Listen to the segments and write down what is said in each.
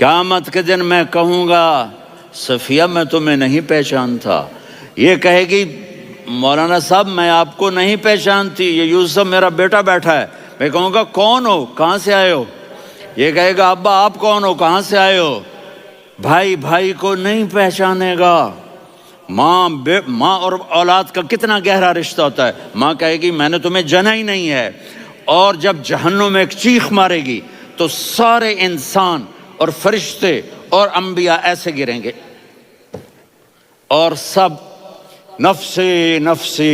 قیامت کے دن میں کہوں گا صفیہ میں تمہیں نہیں پہچانتا، یہ کہے گی مولانا صاحب میں آپ کو نہیں پہچانتی، یہ یوسف میرا بیٹا بیٹھا ہے۔ میں کہوں گا کون ہو، کہاں سے آئے ہو؟ یہ کہے گا ابا آپ کون ہو، کہاں سے آئے ہو؟ بھائی بھائی کو نہیں پہچانے گا۔ ماں اور اولاد کا کتنا گہرا رشتہ ہوتا ہے۔ ماں کہے گی میں نے تمہیں جنا ہی نہیں ہے، اور جب جہنم میں ایک چیخ مارے گی تو سارے انسان اور فرشتے اور انبیاء ایسے گریں گے، اور سب نفسی نفسی،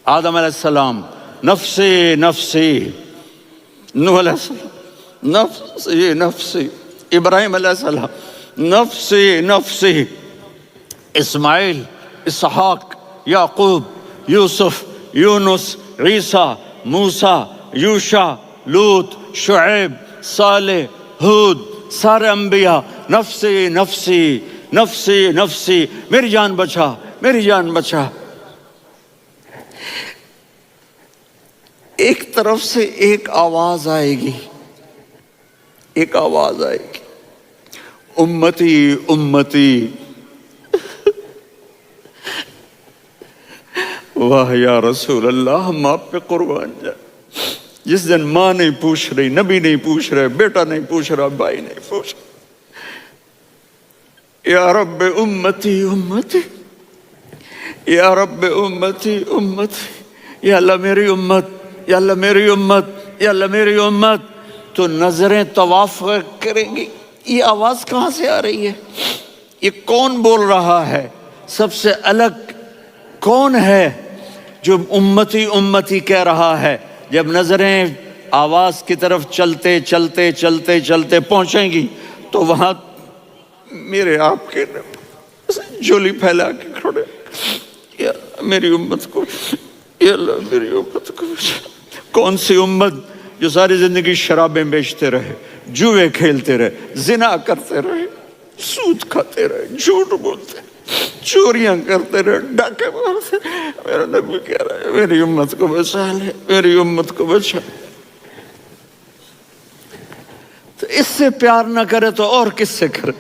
آدم علیہ السلام نفسی نفسی، نوح علیہ السلام نفسی نفسی، ابراہیم علیہ السلام نفسی نفسی، اسماعیل، اسحاق، یعقوب، یوسف، یونس، عیسیٰ، موسیٰ، یوشع، لوط، شعیب، صالح، ہود، سارے انبیاء نفسی نفسی نفسی نفسی، میری جان بچا میری جان بچا۔ ایک طرف سے ایک آواز آئے گی، ایک آواز آئے گی، امتی امتی۔ واہ یا رسول اللہ، ہم آپ پہ قربان جائیں۔ جس دن ماں نہیں پوچھ رہی، نبی نہیں پوچھ رہے، بیٹا نہیں پوچھ رہا، بھائی نہیں پوچھ رہا، یا رب امتی امتی، یا رب امتی امتی، یا اللہ میری امت، یا اللہ میری امت، یا اللہ میری امت۔ تو نظریں طواف کریں گی، یہ آواز کہاں سے آ رہی ہے؟ یہ کون بول رہا ہے؟ سب سے الگ کون ہے جو امتی امتی کہہ رہا ہے؟ جب نظریں آواز کی طرف چلتے چلتے چلتے چلتے پہنچیں گی تو وہاں میرے آپ کے جھولی پھیلا کے کھڑے، یا اللہ میری امت کو، یا اللہ میری امت کو۔ کون سی امت جو ساری زندگی شرابیں بیچتے رہے، جوئے کھیلتے رہے، زنا کرتے رہے، سود کھاتے رہے، جھوٹ بولتے رہے، چوریاں کرتے رہے، ڈاکے مارتے رہے۔ میرا نبی کہہ رہا ہے میری امت کو بچا لے، میری امت کو بچا۔ تو اس سے پیار نہ کرے تو اور کس سے کرے؟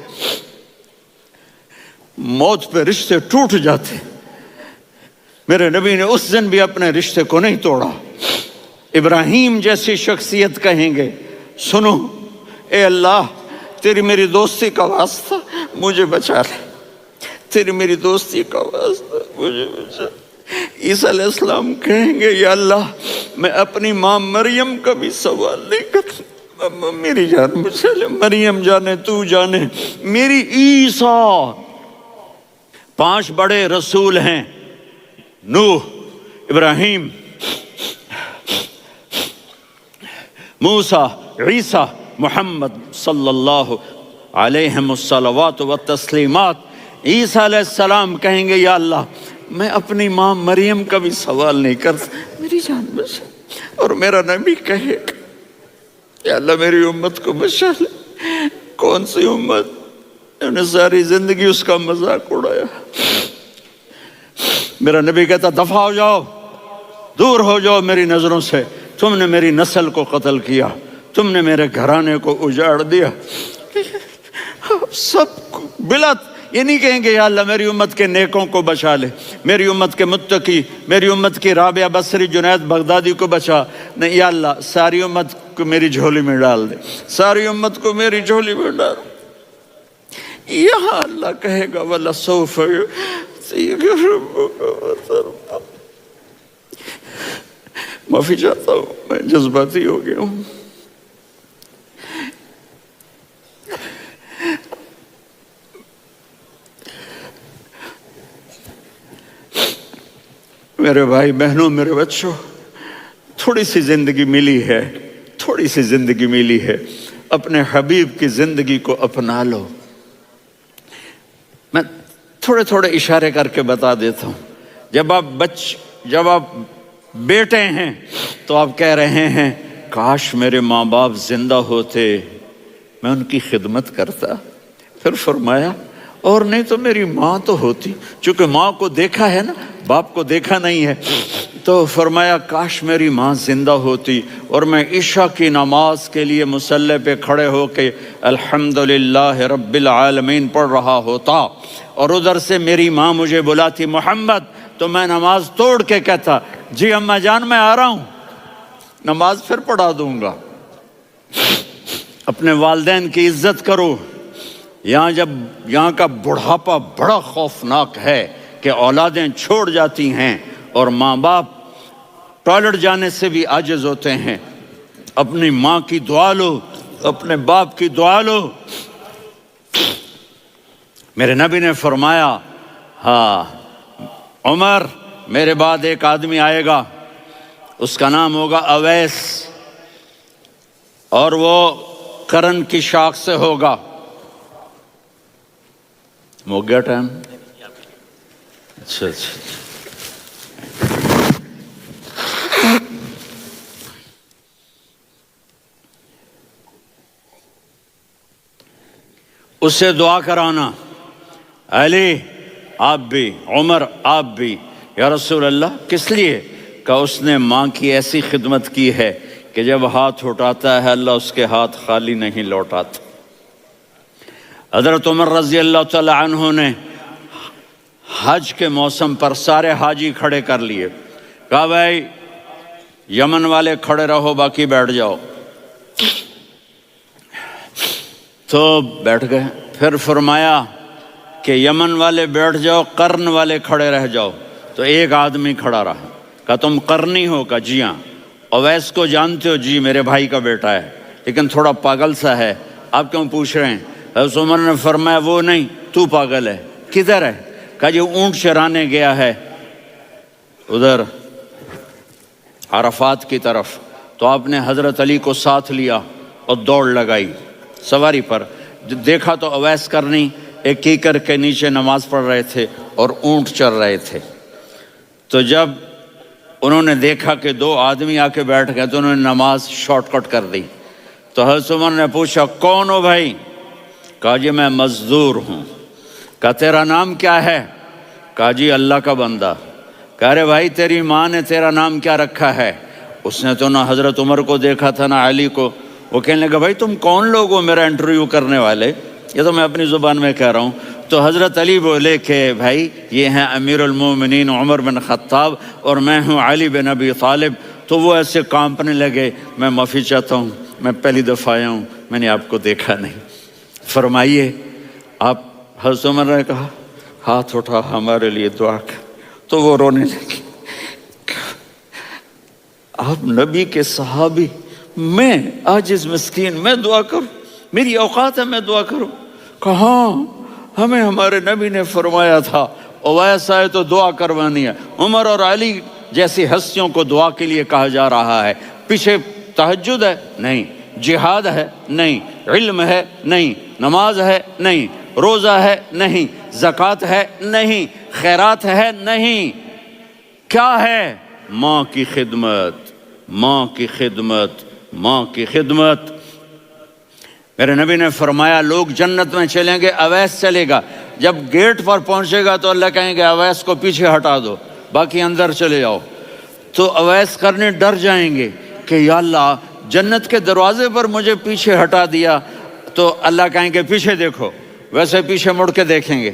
موت پہ رشتے ٹوٹ جاتے، میرے نبی نے اس دن بھی اپنے رشتے کو نہیں توڑا۔ ابراہیم جیسی شخصیت کہیں گے سنو اے اللہ تیری میری دوستی کا واسطہ مجھے بچا لے، تیری میری دوستی کا واسطہ مجھے بچا۔ عیسیٰ علیہ السلام کہیں گے یا اللہ میں اپنی ماں مریم کا بھی سوال نہیں کرتا، میری جان بچا لے، مریم جانے تو جانے میری عیسیٰ۔ 5 بڑے رسول ہیں، نوح، ابراہیم، موسیٰ، عیسیٰ، محمد صلی اللہ علیہ الصلوات والتسلیمات۔ عیسیٰ علیہ السلام کہیں گے یا اللہ میں اپنی ماں مریم کا بھی سوال نہیں کرتا، میری جان بچا۔ اور میرا نبی کہے یا اللہ میری امت کو بچا لے۔ کون سی امت انہوں نے ساری زندگی اس کا مذاق اڑایا؟ میرا نبی کہتا دفع ہو جاؤ، دور ہو جاؤ میری نظروں سے، تم نے میری نسل کو قتل کیا، تم نے میرے گھرانے کو اجاڑ دیا۔ سب بلا یہ نہیں کہیں گے یا اللہ میری امت کے نیکوں کو بچا لے، میری امت کے متقی، میری امت کی رابعہ بصری، جنید بغدادی کو بچا، نہیں یا اللہ ساری امت کو میری جھولی میں ڈال دے، ساری امت کو میری جھولی میں ڈال۔ یہاں اللہ کہے گا وَلَسَوْفَ يُعْطِيكَ رَبُّكَ وَتَرْضَىٰ۔ معافی چاہتا ہوں میں جذباتی ہو گیا ہوں۔ میرے بھائی بہنوں، میرے بچوں، تھوڑی سی زندگی ملی ہے، تھوڑی سی زندگی ملی ہے، اپنے حبیب کی زندگی کو اپنا لو۔ میں تھوڑے تھوڑے اشارے کر کے بتا دیتا ہوں۔ جب آپ بیٹے ہیں تو آپ کہہ رہے ہیں کاش میرے ماں باپ زندہ ہوتے، میں ان کی خدمت کرتا۔ پھر فرمایا اور نہیں تو میری ماں تو ہوتی، چونکہ ماں کو دیکھا ہے نا، باپ کو دیکھا نہیں ہے، تو فرمایا کاش میری ماں زندہ ہوتی اور میں عشاء کی نماز کے لیے مصلی پہ کھڑے ہو کے الحمدللہ رب العالمین پڑھ رہا ہوتا اور ادھر سے میری ماں مجھے بلاتی محمد، تو میں نماز توڑ کے کہتا جی اماں جان میں آ رہا ہوں، نماز پھر پڑھا دوں گا۔ اپنے والدین کی عزت کرو۔ یہاں کا بڑھاپا بڑا خوفناک ہے کہ اولادیں چھوڑ جاتی ہیں اور ماں باپ ٹوائلٹ جانے سے بھی عاجز ہوتے ہیں۔ اپنی ماں کی دعا لو، اپنے باپ کی دعا لو۔ میرے نبی نے فرمایا ہاں عمر میرے بعد ایک آدمی آئے گا، اس کا نام ہوگا اویس، اور وہ قرن کی شاخ سے ہوگا۔ ہو گیا ٹائم؟ اچھا اس سے دعا کرانا، علی آپ بھی، عمر آپ بھی، یا رسول اللہ کس لیے؟ کہ اس نے ماں کی ایسی خدمت کی ہے کہ جب ہاتھ اٹھاتا ہے اللہ اس کے ہاتھ خالی نہیں لوٹاتا۔ حضرت عمر رضی اللہ تعالی عنہ نے حج کے موسم پر سارے حاجی کھڑے کر لیے، کہا بھائی یمن والے کھڑے رہو باقی بیٹھ جاؤ، تو بیٹھ گئے۔ پھر فرمایا کہ یمن والے بیٹھ جاؤ، قرن والے کھڑے رہ جاؤ، تو ایک آدمی کھڑا رہا۔ کہا تم قرنی ہو؟ کہا جی ہاں۔ اویس کو جانتے ہو؟ جی میرے بھائی کا بیٹا ہے لیکن تھوڑا پاگل سا ہے، آپ کیوں پوچھ رہے ہیں؟ حضرت عمر نے فرمایا وہ نہیں، تو پاگل ہے۔ کدھر ہے؟ کہا جی اونٹ چرانے گیا ہے ادھر عرفات کی طرف۔ تو آپ نے حضرت علی کو ساتھ لیا اور دوڑ لگائی سواری پر۔ دیکھا تو اویس کرنی ایک کیکر کے نیچے نماز پڑھ رہے تھے اور اونٹ چر رہے تھے۔ تو جب انہوں نے دیکھا کہ دو آدمی آ کے بیٹھ گئے تو انہوں نے نماز شارٹ کٹ کر دی۔ تو حضرت عمر نے پوچھا کون ہو بھائی؟ کہا جی میں مزدور ہوں۔ کہا تیرا نام کیا ہے؟ کہا جی اللہ کا بندہ۔ کہا رے بھائی تیری ماں نے تیرا نام کیا رکھا ہے؟ اس نے تو نہ حضرت عمر کو دیکھا تھا نہ علی کو۔ وہ کہنے لگا بھائی تم کون لوگ ہو میرا انٹرویو کرنے والے؟ یہ تو میں اپنی زبان میں کہہ رہا ہوں۔ تو حضرت علی بولے کہ بھائی یہ ہیں امیر المومنین عمر بن خطاب اور میں ہوں علی بن ابی طالب۔ تو وہ ایسے کانپنے لگے، میں معافی چاہتا ہوں، میں پہلی دفعہ آیا ہوں، میں نے آپ کو دیکھا نہیں، فرمائیے آپ۔ حضرت عمر نے کہا ہاتھ اٹھا ہمارے لیے دعا کر۔ تو وہ رونے لگے، آپ نبی کے صحابی، میں عاجز مسکین میں دعا کروں؟ میری اوقات ہے میں دعا کروں؟ کہاں ہمیں ہمارے نبی نے فرمایا تھا اویس آئے تو دعا کروانی ہے۔ عمر اور علی جیسی ہستیوں کو دعا کے لیے کہا جا رہا ہے۔ پیچھے تہجد ہے؟ نہیں۔ جہاد ہے؟ نہیں۔ علم ہے؟ نہیں۔ نماز ہے؟ نہیں۔ روزہ ہے؟ نہیں۔ زکوٰۃ ہے؟ نہیں۔ خیرات ہے؟ نہیں۔ کیا ہے؟ ماں کی خدمت، ماں کی خدمت، ماں کی خدمت۔ میرے نبی نے فرمایا لوگ جنت میں چلیں گے، اویس چلے گا، جب گیٹ پر پہنچے گا تو اللہ کہیں گے اویس کو پیچھے ہٹا دو، باقی اندر چلے جاؤ۔ تو اویس کرنے ڈر جائیں گے کہ یا اللہ جنت کے دروازے پر مجھے پیچھے ہٹا دیا، تو اللہ کہیں گے پیچھے دیکھو، ویسے پیچھے مڑ کے دیکھیں گے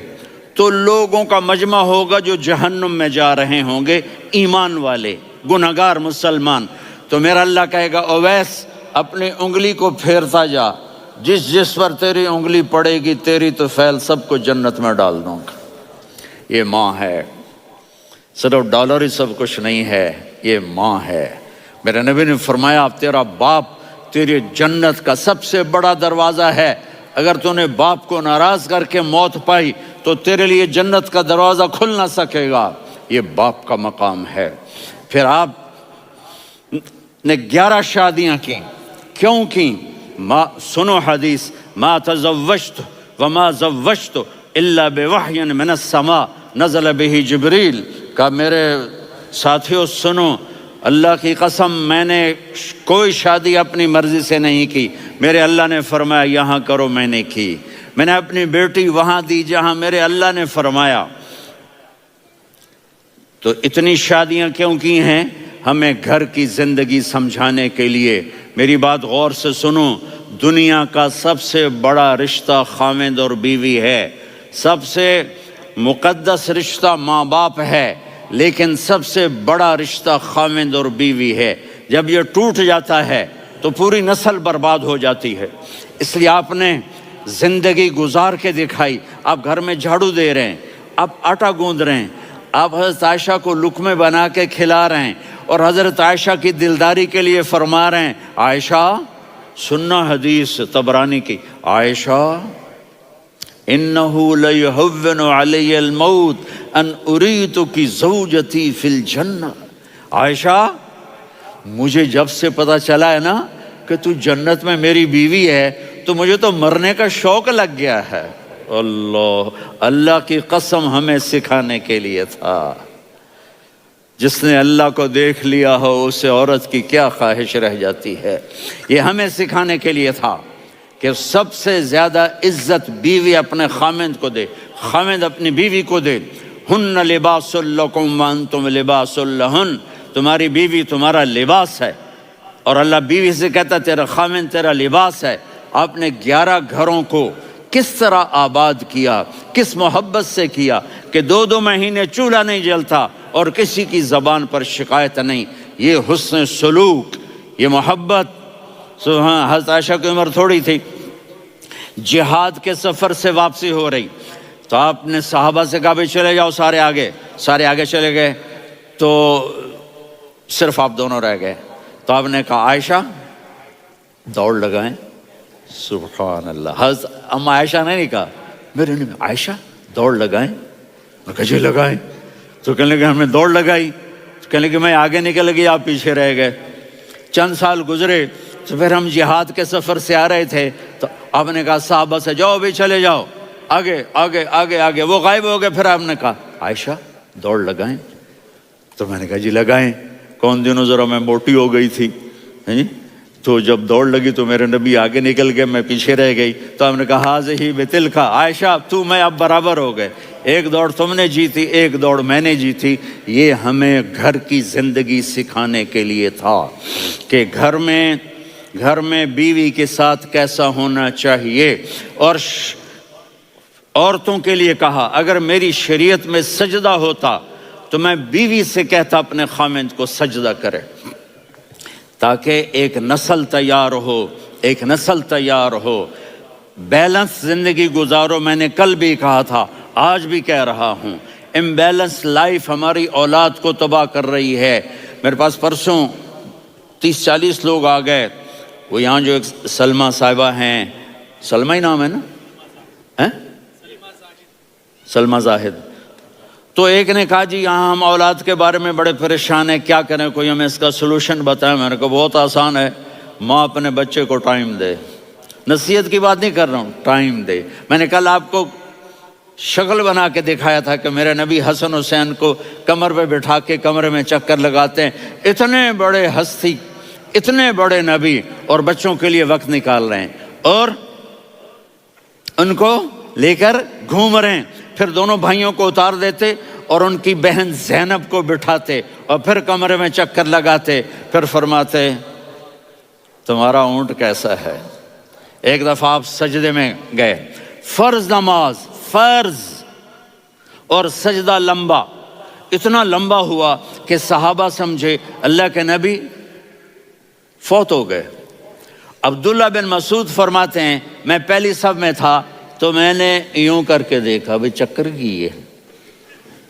تو لوگوں کا مجمع ہوگا جو جہنم میں جا رہے ہوں گے، ایمان والے، گنہگار مسلمان۔ تو میرا اللہ کہے گا اویس اپنی انگلی کو پھیرتا جا، جس پر تیری انگلی پڑے گی تیری تو فیل سب کو جنت میں ڈال دوں گا۔ یہ ماں ہے، صرف ڈالر ہی سب کچھ نہیں ہے، یہ ماں ہے۔ میرے نبی نے فرمایا اب تیرا باپ تیری جنت کا سب سے بڑا دروازہ ہے، اگر تو نے باپ کو ناراض کر کے موت پائی تو تیرے لیے جنت کا دروازہ کھل نہ سکے گا، یہ باپ کا مقام ہے۔ پھر آپ نے 11 شادیاں کی، کیوں کی؟ سنو حدیث، ما تزوجت وما زوجت الا بوحی من السماء نزل به جبریل۔ کہ میرے ساتھیوں سنو، اللہ کی قسم میں نے کوئی شادی اپنی مرضی سے نہیں کی، میرے اللہ نے فرمایا یہاں کرو، میں نے کی۔ میں نے اپنی بیٹی وہاں دی جہاں میرے اللہ نے فرمایا۔ تو اتنی شادیاں کیوں کی ہیں؟ ہمیں گھر کی زندگی سمجھانے کے لیے۔ میری بات غور سے سنو، دنیا کا سب سے بڑا رشتہ خاوند اور بیوی ہے، سب سے مقدس رشتہ ماں باپ ہے، لیکن سب سے بڑا رشتہ خاوند اور بیوی ہے۔ جب یہ ٹوٹ جاتا ہے تو پوری نسل برباد ہو جاتی ہے۔ اس لیے آپ نے زندگی گزار کے دکھائی۔ آپ گھر میں جھاڑو دے رہے ہیں، آپ آٹا گوندھ رہے ہیں، آپ حضرت عائشہ کو لقمے بنا کے کھلا رہے ہیں، اور حضرت عائشہ کی دلداری کے لیے فرما رہے ہیں، عائشہ سننا حدیث طبرانی کی، عائشہ انہو لیہون علی الموت ان اریتک زوجتی فی الجنہ۔ عائشہ مجھے جب سے پتا چلا ہے نا کہ تو جنت میں میری بیوی ہے تو مجھے تو مرنے کا شوق لگ گیا ہے۔ اللہ کی قسم ہمیں سکھانے کے لیے تھا۔ جس نے اللہ کو دیکھ لیا ہو اسے عورت کی کیا خواہش رہ جاتی ہے۔ یہ ہمیں سکھانے کے لیے تھا کہ سب سے زیادہ عزت بیوی اپنے خاوند کو دے، خاوند اپنی بیوی کو دے۔ ہن لباس لکم وانتم لباس لہن، تمہاری بیوی تمہارا لباس ہے، اور اللہ بیوی سے کہتا تیرا خاوند تیرا لباس ہے۔ آپ نے 11 گھروں کو کس طرح آباد کیا، کس محبت سے کیا کہ 2 مہینے چولہا نہیں جلتا اور کسی کی زبان پر شکایت نہیں۔ یہ حسن سلوک، یہ محبت۔ حضرت عائشہ کی عمر تھوڑی تھی، جہاد کے سفر سے واپسی ہو رہی، تو آپ نے صحابہ سے کہا بھی چلے جاؤ سارے آگے چلے گئے، تو صرف آپ دونوں رہ گئے۔ تو آپ نے کہا عائشہ دوڑ لگائیں۔ سبحان اللہ، حضرت اما عائشہ نے نہیں کہا، میرے نے عائشہ دوڑ لگائیں، میں کہا جی لگائیں۔ تو کہنے لگے ہم نے دوڑ لگائی، کہنے لگے میں آگے نکل گئی آپ پیچھے رہ گئے۔ چند سال گزرے تو پھر ہم جہاد کے سفر سے آ رہے تھے، تو آپ نے کہا صحابہ سے جاؤ بھی چلے جاؤ آگے آگے آگے آگے، وہ غائب ہو گئے۔ پھر آپ نے کہا عائشہ دوڑ لگائیں، تو میں نے کہا جی لگائیں۔ کون دنوں ذرا میں موٹی ہو گئی تھی، تو جب دوڑ لگی تو میرے نبی آگے نکل گئے، میں پیچھے رہ گئی۔ تو ہم نے کہا ہاذہ بتلک، عائشہ تو میں اب برابر ہو گئے، ایک دوڑ تم نے جیتی ایک دوڑ میں نے جیتی۔ یہ ہمیں گھر کی زندگی سکھانے کے لیے تھا کہ گھر میں بیوی کے ساتھ کیسا ہونا چاہیے۔ اور عورتوں کے لیے کہا اگر میری شریعت میں سجدہ ہوتا تو میں بیوی سے کہتا اپنے خاوند کو سجدہ کرے، تاکہ ایک نسل تیار ہو، بیلنس زندگی گزارو۔ میں نے کل بھی کہا تھا، آج بھی کہہ رہا ہوں، امبیلنس لائف ہماری اولاد کو تباہ کر رہی ہے۔ میرے پاس پرسوں 30-40 لوگ آ گئے، وہ یہاں جو ایک سلمہ صاحبہ ہیں، سلمہ ہی نام ہے نا، سلمہ زاہد، تو ایک نے کہا جی یہاں ہم اولاد کے بارے میں بڑے پریشان ہیں، کیا کریں، کوئی ہمیں اس کا سلوشن بتائیں۔ میں نے کہا بہت آسان ہے، ماں اپنے بچے کو ٹائم دے، نصیحت کی بات نہیں کر رہا ہوں، ٹائم دے۔ میں نے کل آپ کو شکل بنا کے دکھایا تھا کہ میرے نبی حسن حسین کو کمر پہ بٹھا کے کمرے میں چکر لگاتے ہیں۔ اتنے بڑے ہستی، اتنے بڑے نبی، اور بچوں کے لیے وقت نکال رہے ہیں اور ان کو لے کر گھوم رہے ہیں۔ پھر دونوں بھائیوں کو اتار دیتے اور ان کی بہن زینب کو بٹھاتے اور پھر کمرے میں چکر لگاتے، پھر فرماتے تمہارا اونٹ کیسا ہے۔ ایک دفعہ آپ سجدے میں گئے، فرض نماز، فرض، اور سجدہ لمبا، اتنا لمبا ہوا کہ صحابہ سمجھے اللہ کے نبی فوت ہو گئے۔ عبداللہ بن مسعود فرماتے ہیں میں پہلی صف میں تھا تو میں نے یوں کر کے دیکھا بھی چکر کی ہے،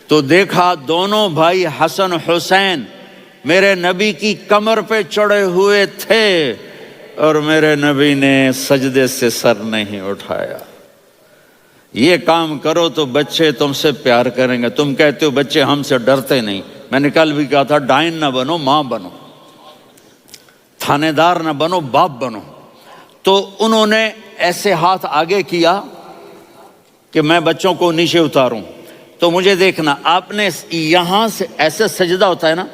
تو دیکھا دونوں بھائی حسن حسین میرے نبی کی کمر پہ چڑھے ہوئے تھے اور میرے نبی نے سجدے سے سر نہیں اٹھایا۔ یہ کام کرو تو بچے تم سے پیار کریں گے۔ تم کہتے ہو بچے ہم سے ڈرتے نہیں، میں نے کل بھی کہا تھا ڈائن نہ بنو، ماں بنو، تھانے دار نہ بنو، باپ بنو۔ تو انہوں نے ایسے ہاتھ آگے کیا کہ میں بچوں کو نیچے اتاروں، تو مجھے دیکھنا، آپ نے یہاں سے ایسے سجدہ ہوتا ہے نا،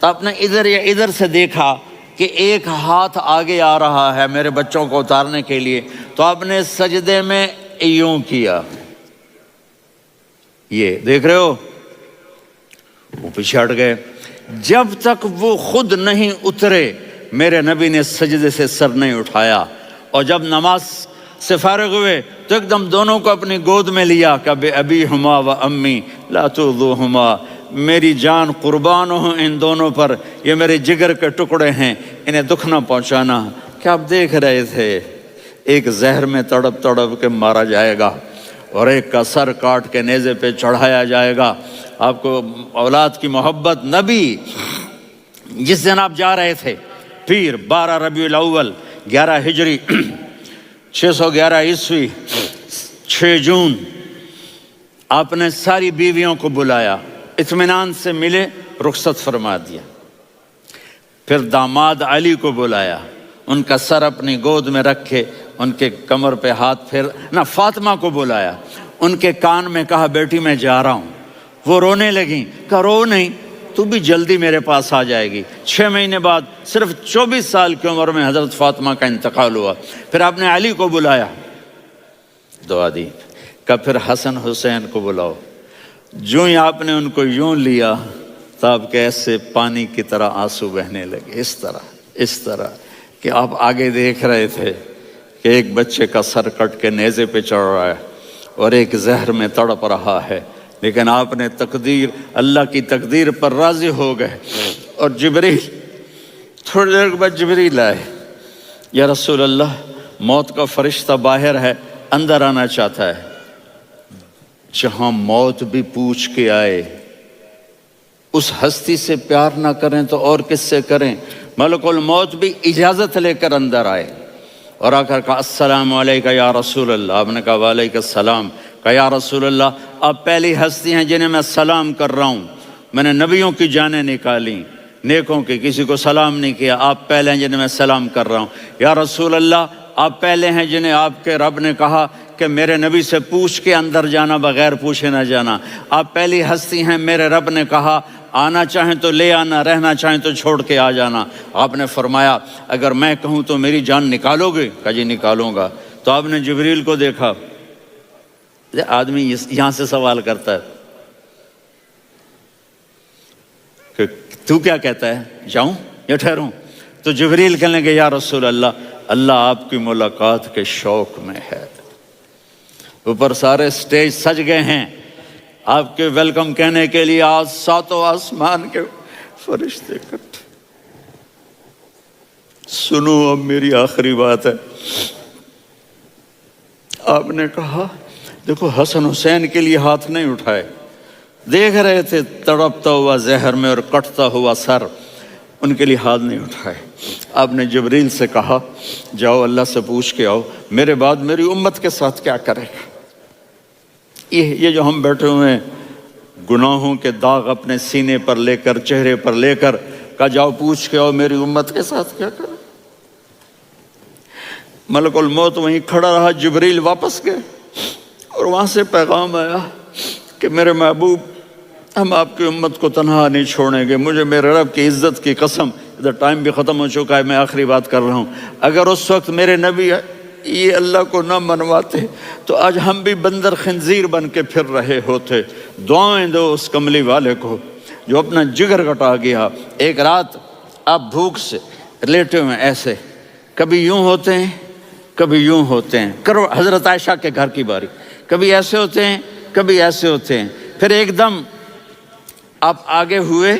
تو آپ نے ادھر یا ادھر سے دیکھا کہ ایک ہاتھ آگے آ رہا ہے میرے بچوں کو اتارنے کے لیے، تو آپ نے سجدے میں یوں کیا، یہ دیکھ رہے ہو، وہ پیچھے ہٹ گئے۔ جب تک وہ خود نہیں اترے میرے نبی نے سجدے سے سر نہیں اٹھایا، اور جب نماز سے فارغ ہوئے تو ایک دم دونوں کو اپنی گود میں لیا کہ بے ابی ہما و امی لا تؤذوہما، میری جان قربان ہو ان دونوں پر، یہ میرے جگر کے ٹکڑے ہیں، انہیں دکھ نہ پہنچانا۔ کیا آپ دیکھ رہے تھے ایک زہر میں تڑپ تڑپ کے مارا جائے گا اور ایک کا سر کاٹ کے نیزے پہ چڑھایا جائے گا۔ آپ کو اولاد کی محبت، نبی جس دن آپ جا رہے تھے پیر 12 ربیع الاول 11 ہجری 611 عیسوی 6 جون، آپ نے ساری بیویوں کو بلایا، اطمینان سے ملے، رخصت فرما دیا۔ پھر داماد علی کو بلایا، ان کا سر اپنی گود میں رکھے، ان کے کمر پہ ہاتھ پھیر نہ۔ فاطمہ کو بلایا، ان کے کان میں کہا بیٹی میں جا رہا ہوں۔ وہ رونے لگیں، کہا رو نہیں، تو بھی جلدی میرے پاس آ جائے گی۔ 6 مہینے بعد صرف 24 سال کی عمر میں حضرت فاطمہ کا انتقال ہوا۔ پھر آپ نے علی کو بلایا، دعا دی، کہ پھر حسن حسین کو بلاؤ۔ جو ہی آپ نے ان کو یوں لیا تو آپ کے ایسے پانی کی طرح آنسو بہنے لگے، اس طرح کہ آپ آگے دیکھ رہے تھے کہ ایک بچے کا سر کٹ کے نیزے پہ چڑھ رہا ہے اور ایک زہر میں تڑپ رہا ہے، لیکن آپ نے تقدیر، اللہ کی تقدیر پر راضی ہو گئے۔ اور جبریل، تھوڑی دیر کے بعد جبریل آئے، یا رسول اللہ موت کا فرشتہ باہر ہے، اندر آنا چاہتا ہے۔ جہاں موت بھی پوچھ کے آئے، اس ہستی سے پیار نہ کریں تو اور کس سے کریں؟ ملک الموت بھی اجازت لے کر اندر آئے اور آ کر کہا السلام علیکہ یا رسول اللہ۔ آپ نے کہا وعلیکم السلام۔ کہا یا رسول اللہ آپ پہلی ہستی ہیں جنہیں میں سلام کر رہا ہوں، میں نے نبیوں کی جانیں نکالی، نیکوں کی، کسی کو سلام نہیں کیا، آپ پہلے ہیں جنہیں میں سلام کر رہا ہوں۔ یا رسول اللہ آپ پہلے ہیں جنہیں آپ کے رب نے کہا کہ میرے نبی سے پوچھ کے اندر جانا، بغیر پوچھے نہ جانا۔ آپ پہلی ہستی ہیں، میرے رب نے کہا آنا چاہیں تو لے آنا، رہنا چاہیں تو چھوڑ کے آ جانا۔ آپ نے فرمایا اگر میں کہوں تو میری جان نکالو گے؟ کہا جی نکالوں گا۔ تو آپ نے جبریل کو دیکھا، آدمی یہاں سے سوال کرتا ہے کہ تو کیا کہتا ہے، جاؤں یا ٹھہروں؟ تو جبریل کہنے لگے یا رسول اللہ، اللہ آپ کی ملاقات کے شوق میں ہے۔ اوپر سارے سٹیج سج گئے ہیں آپ کے ویلکم کہنے کے لیے، آج 7 آسمان کے فرشتے اکٹھے۔ سنو اب میری آخری بات ہے۔ آپ نے کہا دیکھو حسن حسین کے لیے ہاتھ نہیں اٹھائے، دیکھ رہے تھے تڑپتا ہوا زہر میں اور کٹتا ہوا سر، ان کے لیے ہاتھ نہیں اٹھائے۔ آپ نے جبریل سے کہا جاؤ اللہ سے پوچھ کے آؤ میرے بعد میری امت کے ساتھ کیا کرے گا۔ یہ جو ہم بیٹھے ہوئے ہیں گناہوں کے داغ اپنے سینے پر لے کر، چہرے پر لے کر، کہا جاؤ پوچھ کے آؤ میری امت کے ساتھ کیا کرے۔ ملک الموت وہیں کھڑا رہا، جبریل واپس گئے اور وہاں سے پیغام آیا کہ میرے محبوب ہم آپ کی امت کو تنہا نہیں چھوڑیں گے، مجھے میرے رب کی عزت کی قسم، ادھر ٹائم بھی ختم ہو چکا ہے، میں آخری بات کر رہا ہوں، اگر اس وقت میرے نبی یہ اللہ کو نہ منواتے تو آج ہم بھی بندر خنزیر بن کے پھر رہے ہوتے۔ دعائیں دو اس کملی والے کو جو اپنا جگر کٹا گیا۔ ایک رات آپ بھوک سے لیٹے ہوئے ایسے، کبھی یوں ہوتے ہیں کبھی یوں ہوتے ہیں، کرو حضرت عائشہ کے گھر کی باری، کبھی ایسے ہوتے ہیں کبھی ایسے ہوتے ہیں۔ پھر ایک دم آپ آگے ہوئے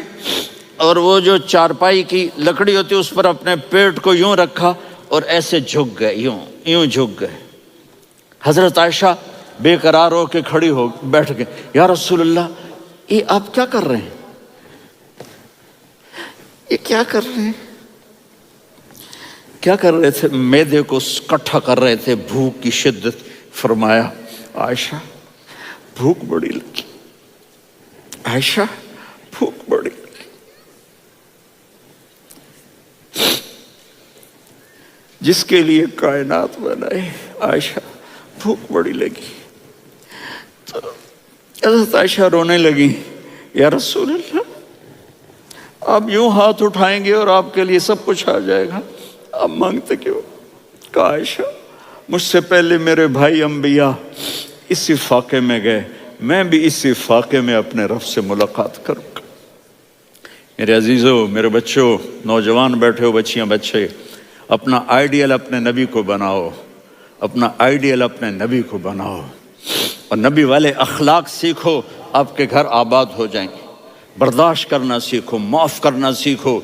اور وہ جو چارپائی کی لکڑی ہوتی ہے اس پر اپنے پیٹ کو یوں رکھا اور ایسے جھک گئے، یوں جھک گئے۔ حضرت عائشہ بے قرار ہو کے کھڑی ہو بیٹھ گئے، یا رسول اللہ یہ آپ کیا کر رہے ہیں، یہ کیا کر رہے ہیں؟ کیا کر رہے تھے؟ معدے کو کٹھا کر رہے تھے، بھوک کی شدت۔ فرمایا عائشہ بھوک بڑی لگی، عائشہ بھوک بڑی لگی۔ جس کے لیے کائنات بنائے، عائشہ بھوک بڑی لگی۔ تو حضرت عائشہ رونے لگی، یا رسول اللہ آپ یوں ہاتھ اٹھائیں گے اور آپ کے لیے سب کچھ آ جائے گا، آپ مانگتے کیوں؟ کہا عائشہ مجھ سے پہلے میرے بھائی انبیاء اسی فاقے میں گئے، میں بھی اسی فاقے میں اپنے رب سے ملاقات کروں گا۔ میرے عزیزوں، میرے بچوں، نوجوان بیٹھے ہو، بچیاں بچے، اپنا آئیڈیل اپنے نبی کو بناؤ، اپنا آئیڈیل اپنے نبی کو بناؤ، اور نبی والے اخلاق سیکھو، آپ کے گھر آباد ہو جائیں گے۔ برداشت کرنا سیکھو، معاف کرنا سیکھو،